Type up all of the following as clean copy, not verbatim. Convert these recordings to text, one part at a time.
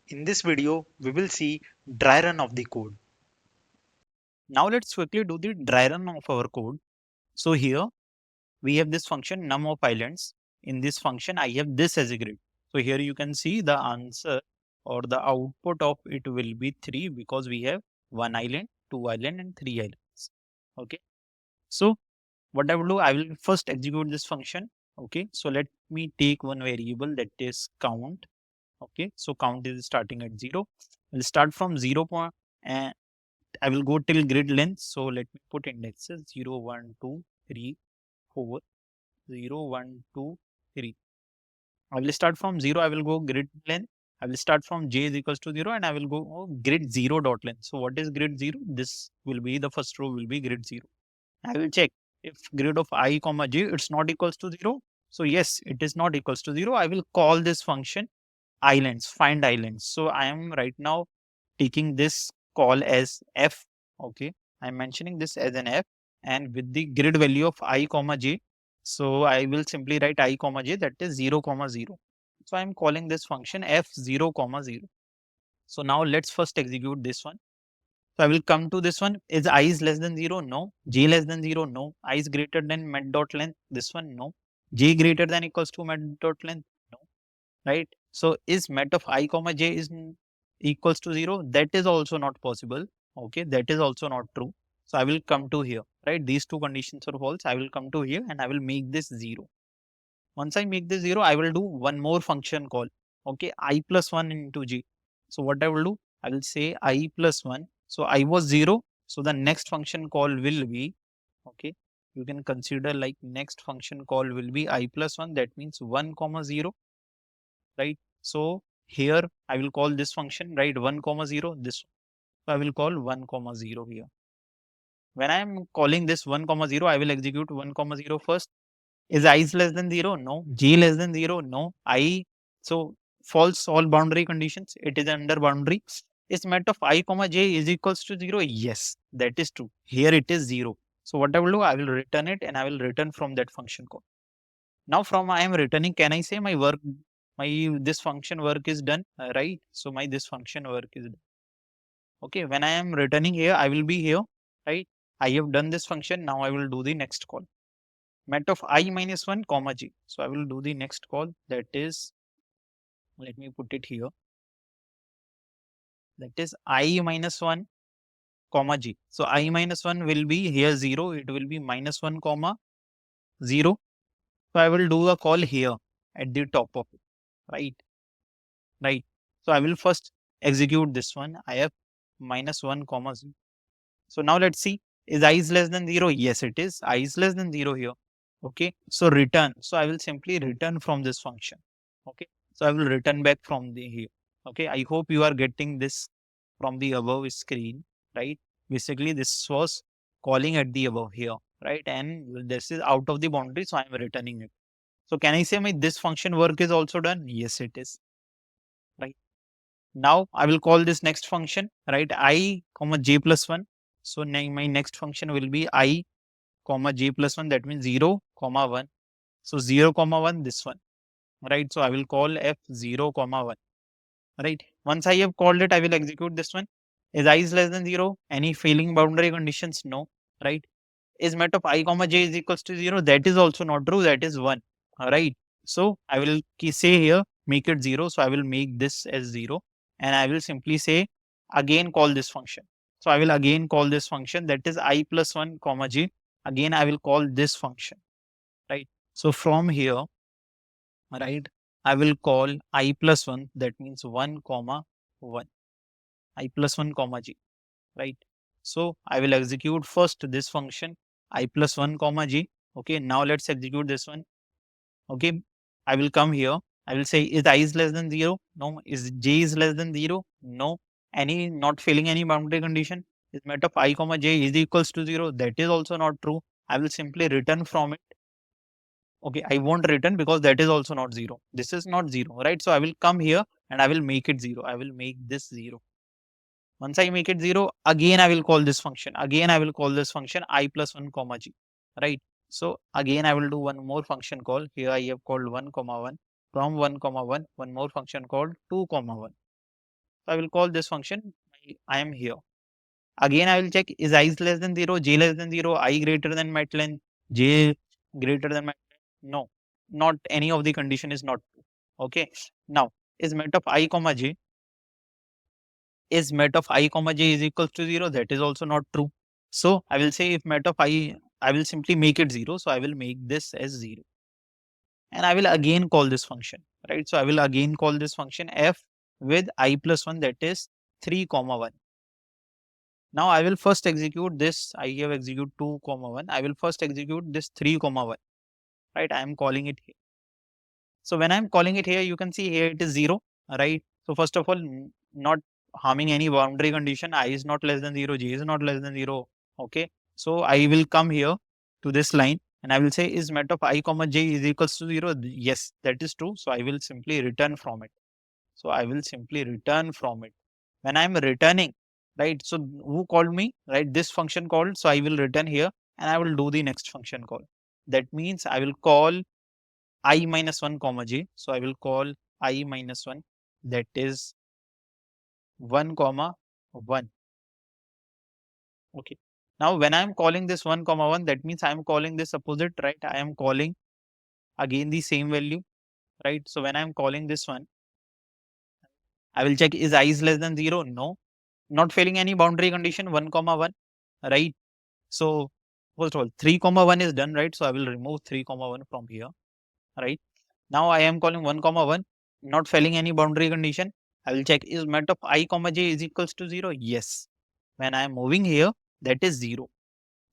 In this video, we will see dry run of the code. Now let's quickly do the dry run of our code. So here we have this function num of islands. In this function, I have this as a grid. So here you can see the answer or the output of it will be 3 because we have 1 island, 2 island and 3 islands. Okay. So what I will do, I will first execute this function. Okay. So let me take one variable that is count. Okay. So count is starting at 0. We'll start from 0 point and I will go till grid length. So let me put indexes 0, 1, 2, 3, 4, 0, 1, 2, 3. I will start from 0. I will go grid length. I will start from j is equals to 0 and I will go grid 0 dot length. So what is grid 0? This will be the first row will be grid 0. I will check if grid of I comma j it's not equals to 0. So yes, it is not equals to 0. I will call this function islands, find islands. So I am right now taking this call as f. Okay, I'm mentioning this as an f and with the grid value of I comma j. So I will simply write I comma j, that is 0 comma 0. So I'm calling this function f 0 comma 0. So now let's first execute this one. So I will come to this one. Is I is less than 0? No. J less than 0? No. I is greater than met dot length? This one? No. J greater than equals to met dot length? No. Right? So is met of I comma j is equals to 0? That is also not possible. Okay, that is also not true. So I will come to here, right? These two conditions are false. I will come to here and I will make this 0. Once I make this 0, I will do one more function call. Okay, I plus 1 into j. So what I will do? I will say I plus 1. So I was 0. So the next function call will be, okay, you can consider like next function call will be I plus 1. That means 1 comma 0, right? So here I will call this function, right? 1 comma 0, this. So I will call 1 comma 0 here. When I am calling this 1 comma 0, I will execute 1 comma 0 first. Is I is less than 0? No. J less than 0? No. I, so false all boundary conditions. It is under boundary. Is met of I comma j is equals to 0? Yes, that is true. Here it is 0. So what I will do, I will return it and I will return from that function call. Now from I am returning, can I say my work, my this function work is done, right? So my this function work is done. Okay, when I am returning here, I will be here, right? I have done this function. Now I will do the next call. Met of I minus 1 comma j. So I will do the next call, that is, let me put it here. That is I minus 1 comma j. So I minus 1 will be here 0. It will be minus 1 comma 0. So I will do a call here at the top of it, right? Right. So I will first execute this one. I have minus 1 comma 0. So now let's see, is I is less than 0? Yes, it is. I is less than 0 here. Okay. So return. So I will simply return from this function. Okay. So I will return back from the here. Okay. I hope you are getting this from the above screen, right? Basically, this was calling at the above here, right? And this is out of the boundary. So I am returning it. So can I say my this function work is also done? Yes, it is. Right. Now I will call this next function, right? I comma j plus 1. So my next function will be I comma j plus 1. That means 0 comma 1. So 0 comma 1, this one, right? So I will call f 0 comma 1, right? Once I have called it, I will execute this one. Is I is less than 0? Any failing boundary conditions? No, right? Is met of I comma j is equals to 0? That is also not true. That is 1, all right? So I will say here, make it 0. So I will make this as 0 and I will simply say again call this function. So I will again call this function, that is I plus 1 comma j. Again, I will call this function, right? So from here, right, I will call I plus 1, that means 1 comma 1, I plus 1 comma j, right? So I will execute first this function I plus 1 comma j. Okay, now let's execute this one. Okay, I will come here. I will say is I is less than 0? No. Is j is less than 0? No. Any not failing any boundary condition? Is met of I comma j is equals to 0? That is also not true. I will simply return from it. Okay, I won't return because that is also not 0. This is not 0, right? So I will come here and I will make it 0. I will make this 0. Once I make it 0, again I will call this function. Again I will call this function I plus 1 comma j, right? So again I will do one more function call. Here I have called 1 comma 1. From 1 comma 1, one more function called 2 comma 1. So I will call this function. I am here. Again, I will check is I is less than 0, j less than 0, I greater than mat length, j greater than mat length. No, not any of the condition is not true. Okay. Now, is met of I comma j, is met of I comma j is equals to 0? That is also not true. So I will say if met of I will simply make it 0. So I will make this as 0. And I will again call this function, right? So I will again call this function f with I plus 1, that is 3 comma 1. Now I will first execute this. I have execute 2 comma 1. I will first execute this 3 comma 1, right? I am calling it here. So when I'm calling it here, you can see here it is 0, right? So first of all, not harming any boundary condition. I is not less than 0, j is not less than 0. Okay. So I will come here to this line and I will say is met of I comma j is equals to 0. Yes, that is true. So I will simply return from it. So I will simply return from it. When I'm returning, right? So who called me, right? This function called. So I will return here and I will do the next function call. That means I will call I minus 1 comma j. So I will call I minus 1, that is 1 comma 1. Okay. Now when I'm calling this 1 comma 1, that means I'm calling this opposite, right? I am calling again the same value, right? So when I'm calling this one, I will check is I is less than 0? No. Not failing any boundary condition, 1 comma 1, right? So first of all, 3 comma 1 is done, right? So I will remove 3 comma 1 from here, right? Now I am calling 1 comma 1, not failing any boundary condition. I will check is met of I comma j is equals to 0? Yes. When I am moving here, that is 0.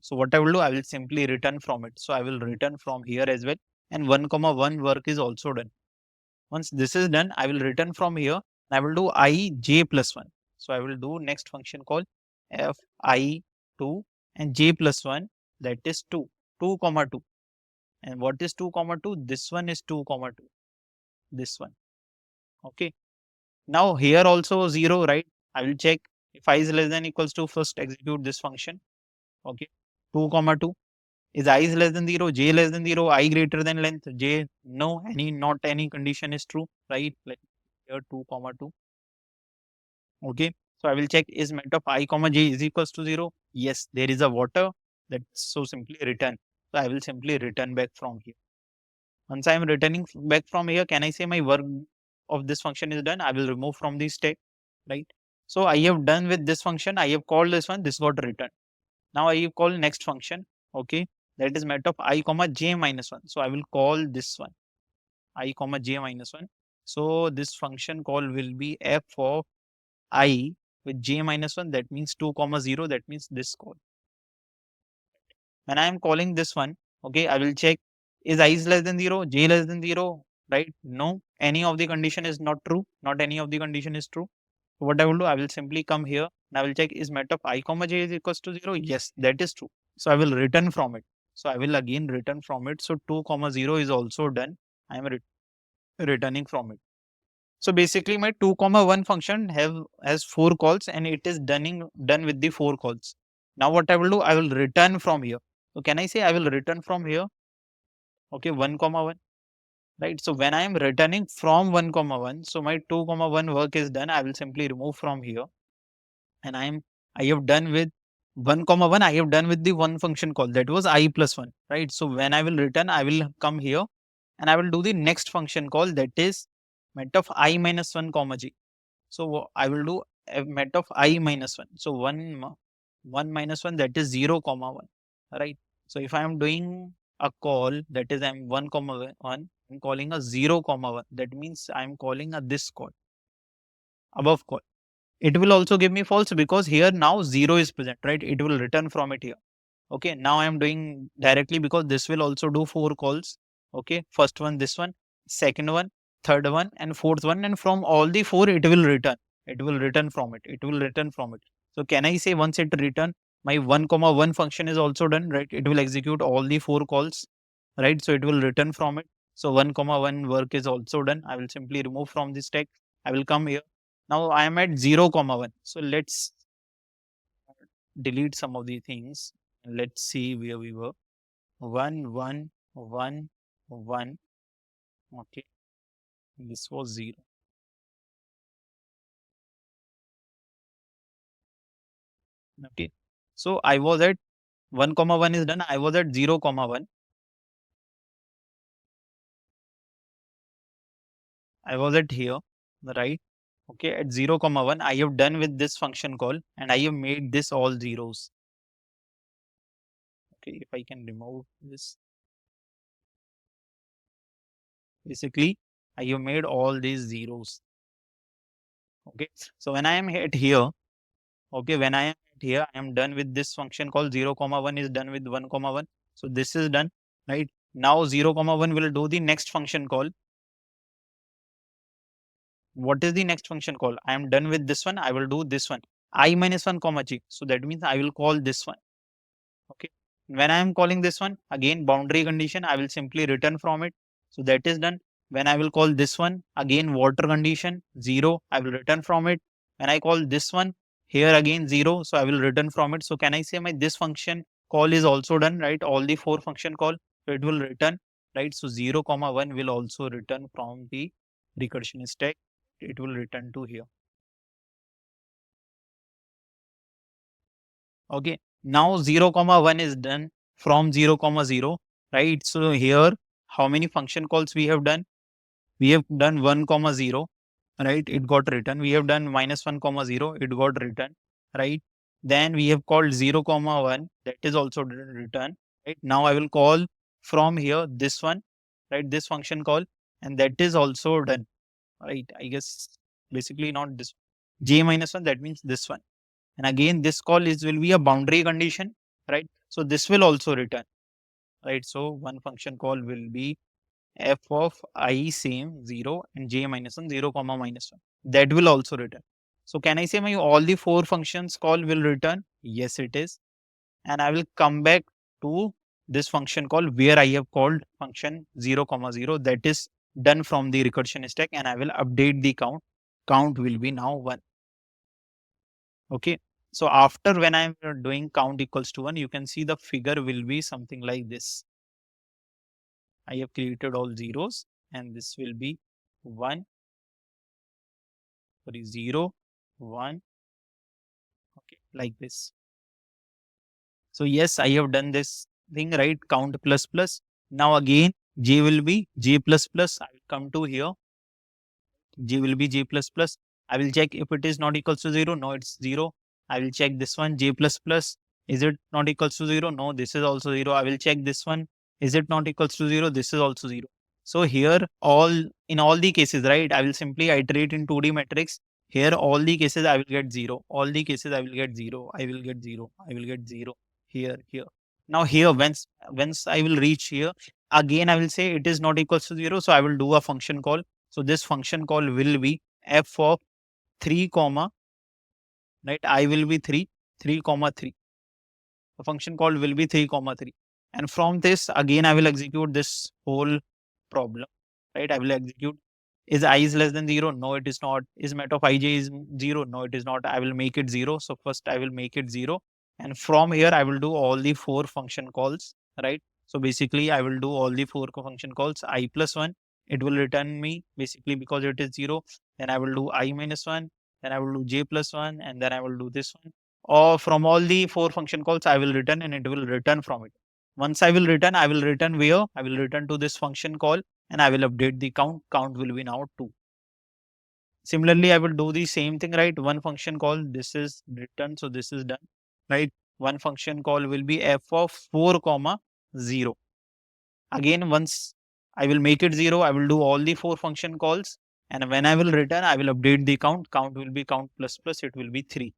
So what I will do, I will simply return from it. So I will return from here as well. And 1 comma 1 work is also done. Once this is done, I will return from here and I will do I j plus 1. So I will do next function called f I 2 and j plus 1, that is 2, 2 comma 2. And what is 2 comma 2? This one is 2 comma 2. This one. Okay. Now here also 0, right? I will check if I is less than equals to, first execute this function. Okay. 2 comma 2. Is I is less than 0, j less than 0, I greater than length, j, no, not any condition is true, right? Like here 2 comma 2. Okay. So I will check is met of I comma j is equals to 0. Yes, there is a water, that so simply return. So I will simply return back from here. Once I am returning back from here, can I say my work of this function is done? I will remove from the stack, right? So I have done with this function. I have called this one. This got returned. Now I have called next function. Okay, that is met of I comma j minus 1. So I will call this one I comma j minus 1. So this function call will be f of I with j minus 1. That means 2 comma 0. That means this call. When I am calling this one, okay, I will check is I is less than 0, j less than 0, right? No, any of the condition is not true. Not any of the condition is true. So what I will do, I will simply come here and I will check is met of I comma j is equals to 0. Yes, that is true. So I will return from it. So I will again return from it. So 2 comma 0 is also done. I am returning from it. So basically my 2 comma 1 function has 4 calls and it is done with the 4 calls. Now what I will do, I will return from here. So can I say I will return from here? Okay, 1 comma 1, right? So when I am returning from 1 comma 1, so my 2 comma 1 work is done. I will simply remove from here and I have done with 1 comma 1. I have done with the one function call, that was I plus 1, right? So when I will return, I will come here and I will do the next function call, that is met of I minus 1 comma j. So I will do a met of I minus 1. So 1 minus 1, that is 0 comma 1, right? So if I am doing a call, that is I'm 1 comma 1, I'm calling a 0 comma 1. That means I'm calling a this call, above call. It will also give me false because here now 0 is present, right? It will return from it here. Okay, now I am doing directly because this will also do 4 calls. Okay, first one, this one, second one, third one, and fourth one. And from all the 4, it will return. It will return from it. It will return from it. So can I say once it return, my 1 comma 1 function is also done, right? It will execute all the 4 calls, right? So it will return from it. So 1 comma 1 work is also done. I will simply remove from this stack. I will come here. Now I am at 0 comma 1. So let's delete some of the things. Let's see where we were. 1, 1, 1, 1. Okay. This was 0. Okay. So I was at 1 comma 1 is done. I was at 0 comma 1. I was at here, right? Okay, at 0 comma 1, I have done with this function call and I have made this all zeros. Okay, if I can remove this, basically I have made all these zeros. Okay, so when I am at here, okay, when I am at here, I am done with this function called 0 comma 1 is done with 1 comma 1. So this is done, right? Now 0 comma 1 will do the next function call. What is the next function call? I am done with this one. I will do this one. I minus 1 comma g. So that means I will call this one. Okay. When I am calling this one, again boundary condition, I will simply return from it. So that is done. When I will call this one, again water condition 0, I will return from it. When I call this one, here again 0, so I will return from it. So can I say my this function call is also done, right? All the 4 function call, so it will return, right? So 0 comma 1 will also return from the recursion stack. It will return to here. Okay. Now 0 comma 1 is done from 0 comma 0, right? So here, how many function calls we have done? We have done 1 comma 0, right? It got written. We have done minus 1 comma 0, it got written, right? Then we have called 0 comma 1, that is also written, right? Now I will call from here this one, right? This function call, and that is also done, right? I guess basically not this j minus 1, that means this one. And again, this call is will be a boundary condition, right? So this will also return, right? So one function call will be f of I same 0 and j minus 1 0 comma minus 1. That will also return. So can I say my all the 4 functions call will return? Yes, it is. And I will come back to this function call where I have called function 0 comma 0, that is done from the recursion stack, and I will update the count. Count will be now 1. Okay. So after when I'm doing count equals to 1, you can see the figure will be something like this. I have created all zeros and this will be 1, sorry, 0, 1, okay, like this. So yes, I have done this thing, right? Count plus plus. Now again, j will be j plus plus. I will come to here. J will be j plus plus. I will check if it is not equals to 0. No, it's 0. I will check this one, j plus plus. Is it not equals to 0? No, this is also 0. I will check this one. Is it not equals to 0? This is also 0. So here in all the cases, right, I will simply iterate in 2D matrix. Here all the cases I will get 0. All the cases I will get 0. I will get 0. I will get 0. Here. Now here, once I will reach here, again I will say it is not equals to 0. So I will do a function call. So this function call will be f of 3 comma, right? I will be 3 comma 3. The function call will be 3 comma 3. And from this, again, I will execute this whole problem, right? I will execute, is I is less than 0? No, it is not. Is met of ij is 0? No, it is not. I will make it 0. So first I will make it 0. And from here, I will do all the 4 function calls, right? So basically, I will do all the 4 function calls. I plus 1, it will return me basically because it is 0. Then I will do I minus 1. Then I will do j plus 1. And then I will do this one. Or from all the 4 function calls, I will return and it will return from it. Once I will return where? I will return to this function call and I will update the count. Count will be now 2. Similarly, I will do the same thing, right? One function call, this is written, so this is done, right? One function call will be f of 4 comma 0. Again, once I will make it 0, I will do all the 4 function calls. And when I will return, I will update the count. Count will be count plus plus, it will be 3,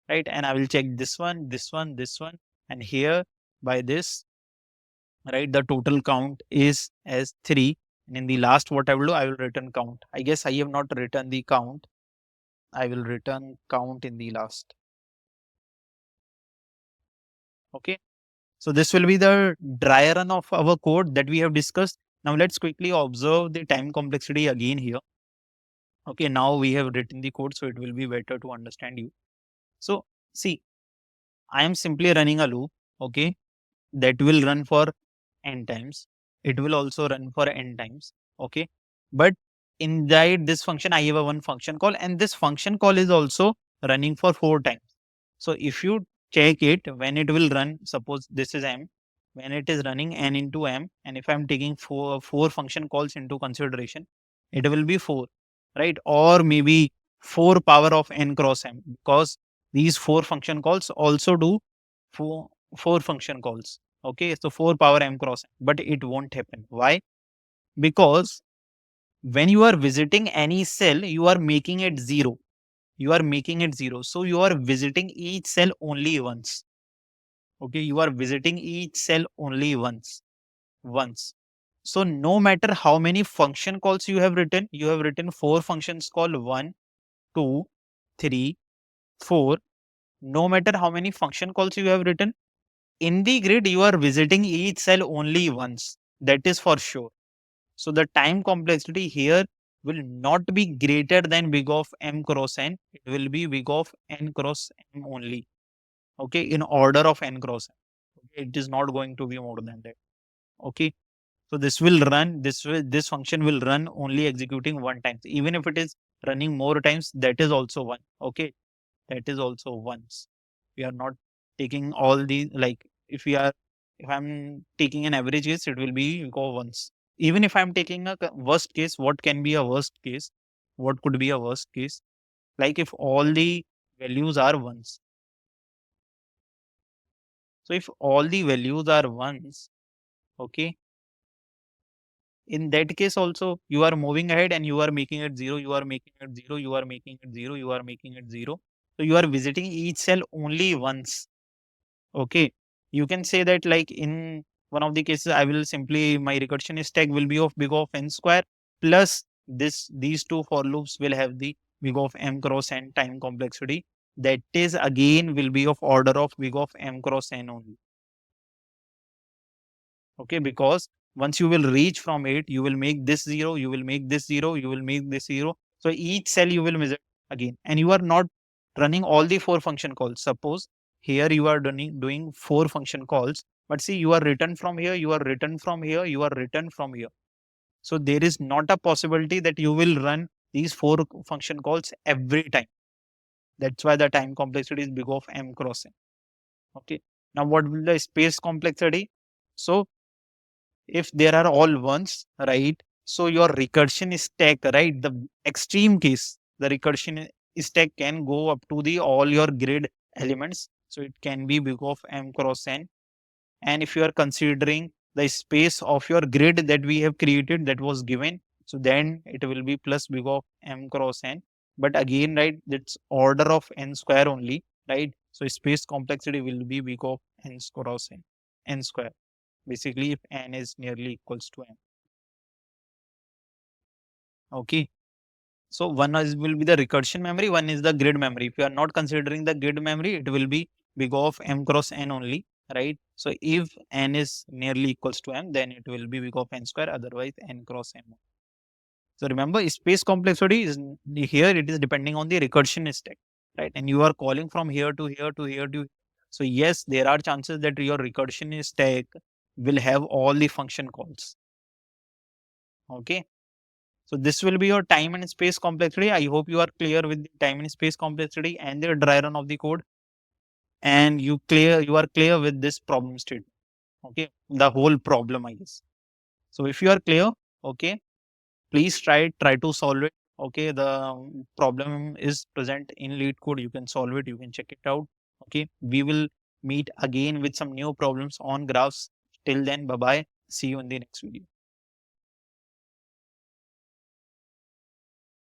right? And I will check this one, this one, this one. And here by this, right, the total count is as 3. And in the last, what I will do, I will return count. I guess I have not written the count. I will return count in the last. Okay. So this will be the dry run of our code that we have discussed. Now let's quickly observe the time complexity again here. Okay. Now we have written the code, so it will be better to understand you. So see, I am simply running a loop. Okay. That will run for n times. It will also run for n times. Okay. But inside this function, I have a one function call, and this function call is also running for 4 times. So if you check it when it will run, suppose this is M, when it is running n into M, and if I'm taking four function calls into consideration, it will be 4, right? Or maybe 4 power of n cross M, because these 4 function calls also do 4, 4 function calls. Okay, so 4 power M cross M, but it won't happen. Why? Because when you are visiting any cell, you are making it 0. You are making it 0. So you are visiting each cell only once. Okay, you are visiting each cell only once. So no matter how many function calls you have written 4 functions call 1, 2, 3, 4. No matter how many function calls you have written, in the grid, you are visiting each cell only once. That is for sure. So the time complexity here will not be greater than big of M cross N. It will be big of N cross M only. Okay, in order of N cross M. Okay, it is not going to be more than that. Okay. So this will run, this function will run only executing one time. Even if it is running more times, that is also one. Okay. That is also once. We are not taking all the, like, if I'm taking an average case, it will be go once. Even if I'm taking a worst case, what can be a worst case? What could be a worst case? Like if all the values are ones. So if all the values are ones, okay, in that case also you are moving ahead and you are making it 0, you are making it 0, you are making it 0, you are making it 0. So you are visiting each cell only once. Okay. You can say that like in one of the cases, I will simply, my recursion stack will be of big of n square plus these two for loops will have the big of m cross n time complexity. That is again will be of order of big of m cross n only. Okay. Because once you will reach from it, you will make this 0, you will make this 0, you will make this 0. So each cell you will visit again, and you are not running all the 4 function calls. Suppose here you are doing 4 function calls, but see, you are written from here, you are written from here, you are written from here. So there is not a possibility that you will run these 4 function calls every time. That's why the time complexity is big of m cross n. Okay. Now what will the space complexity? So if there are all ones, right? So your recursion stack, right? The extreme case, the recursion stack can go up to the all your grid elements. So it can be big of m cross n. And if you are considering the space of your grid that we have created that was given, so then it will be plus big of m cross n. But again, right, it's order of n square only, right? So space complexity will be big of n cross n square. Basically, if n is nearly equals to m. Okay. So one is will be the recursion memory, one is the grid memory. If you are not considering the grid memory, it will be big of m cross n only, right? So if n is nearly equals to m, then it will be big of n square, otherwise n cross m. So remember, space complexity is here, it is depending on the recursion stack, right? And you are calling from here to here to here to. So yes, there are chances that your recursion stack will have all the function calls. Okay. So this will be your time and space complexity. I hope you are clear with the time and space complexity and the dry run of the code, and you are clear with this problem statement. Okay, the whole problem, I guess. So if you are clear, okay, please try to solve it. Okay, the problem is present in Leetcode. You can solve it. You can check it out. Okay, we will meet again with some new problems on graphs. Till then, bye bye. See you in the next video.